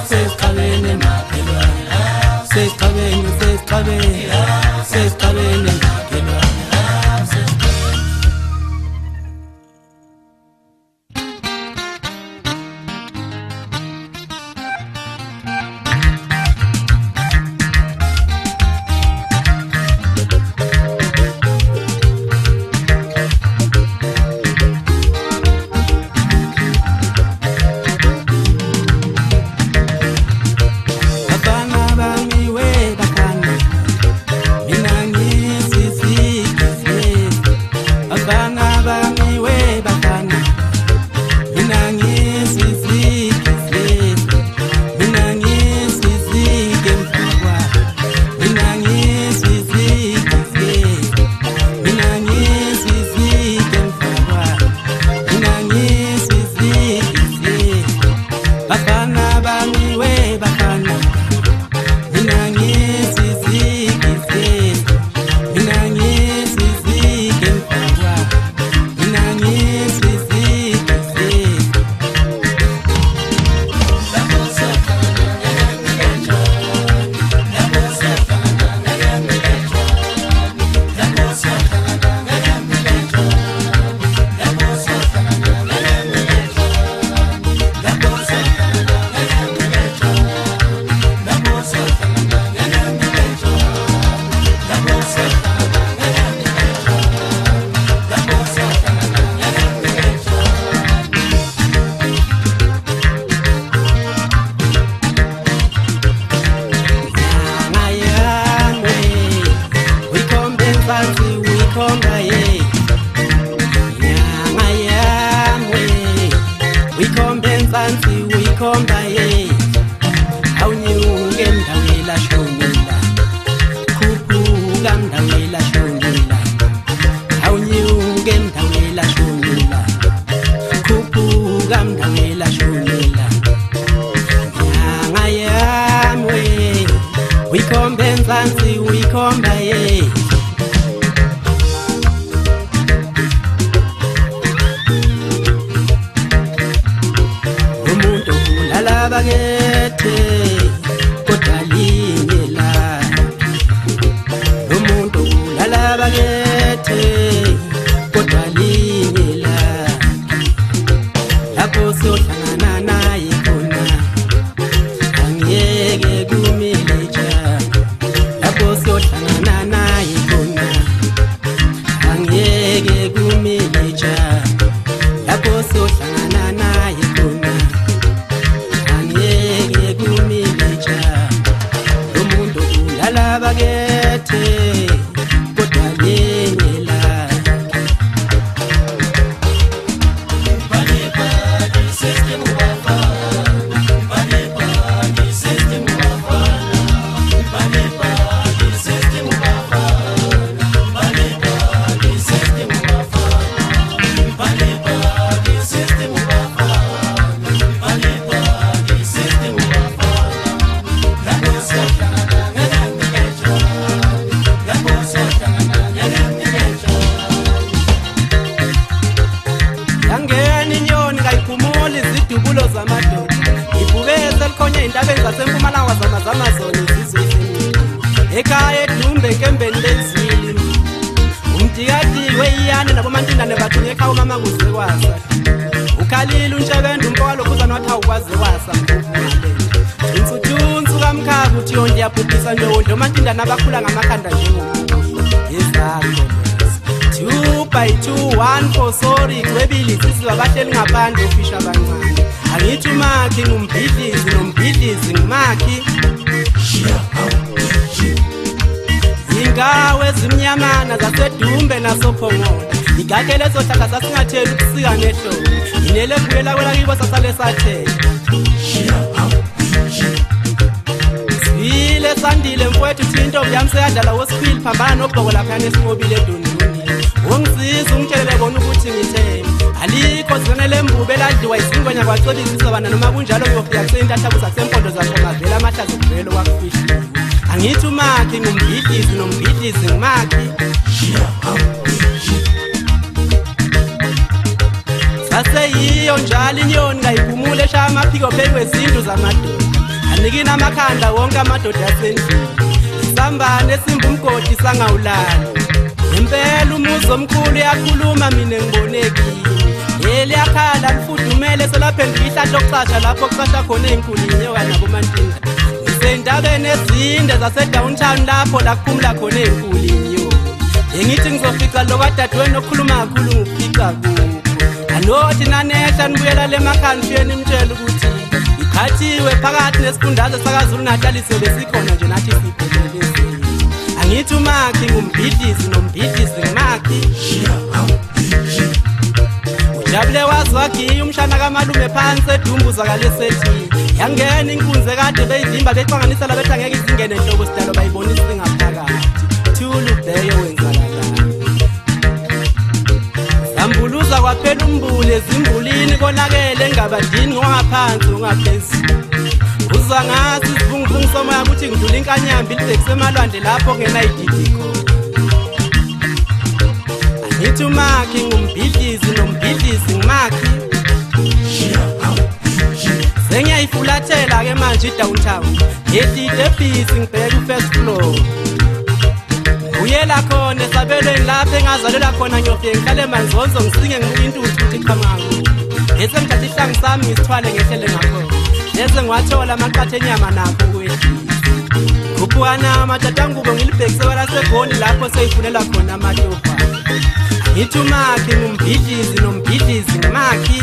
sesiqabene makhelwane, sesiqabene sesiqabene makhelwane. Nabakhula ngamakhanda njengomuntu yezakho 2 by 2 1 for sorry kwebili sizwa bahleli ngaphandle ofisha abancane angithi umakhi ngumbhidlizi nombhidlizi ngumakhi ingawe zimnyamana zasedumbe nasophongolo igakele sohlaka sasingatheli ukusika nehlobo inele kuyela kwela kibo sasale sathela sandile mfowethu thinto yamse yadlala wesifili phambana nobhoko lapha nesimobile edondweni ungisiza ungitshelele kona ukuthi ngithe alikho zingane lembubo eladliwa izingwenya kwacebisa bana noma kunjalo ngiyofika kusentathabu zasempondo zakhomavela amahlazo kuvelo kwakufihliwe angithi umakhi ngumbhidlizi nombhidlizi ngumakhi saseyiyo njalo inyoni ngayiphumule eshaya amaphiko phezu kwezindlu zamadoda nginikini amakhanda wonke amadoda asendlini isambane esimba umgodi sangawulali impela umuzi omkhulu yakhuluma mina ngibonekile liyakhala lifudumele selaphenduka ihlahla okucasha lapho kucasha khona ey'nkulinyoka nakumantinga ngisey'ntabeni ezinde zase-downtown lapho lakuphumula khona ey'nkulinyo ngithi ngizofica lo kadadewenu okhuluma kakhulu ngufica kubo anothi nanehla nibuyela le makhaya nimtshela ukuthi ikhathiwe phakathi nesifundazwe sakazulu Natal sobe sikhona nje nathi sibhelelezile angithi umakhi ngumbhidlizi nombhidlizi ngumakhi ujabule wazwagiya umshana kamalume phansi edumbuza kalesethi yangena inkunzi ekade beyivimba bexanganisa labethu angeke izingene enhloko sidalo bayibonisa ingaphakathi thulu bheyo wenzakalani zambuluza kwaphela umbule ezimbulini konakele engabandini ngongaphansi ongaphezulu uzwa ngasi isivunguvungu somoya ukuthi ngidlula inkanyambi libhekise emalwandle lapho kungenayididi khona angithi umakhi ngumbhidlizi nombhidlizi ngumakhi sengiyayifulathela-ke manje i-downtown ngedide ebhisi ngibheke u-first floor uyela khona esabelweni lapho engazalelwa khona ngiyofike ngihlale manzonzo ngisinge ngibuka intuthu ukuthi iqhamango bese ngithatha ihlangu sami ngisithwale ngehlele ngakhona bese ngiwathola amaqatha enyama nakho ukwehlisa khuphuka amatatangubo ngilibhekise kwelaseGoli lapho seyifunela khona amatofana ngithi umakhi ngumbhidlizi nombhidlizi ngumakhi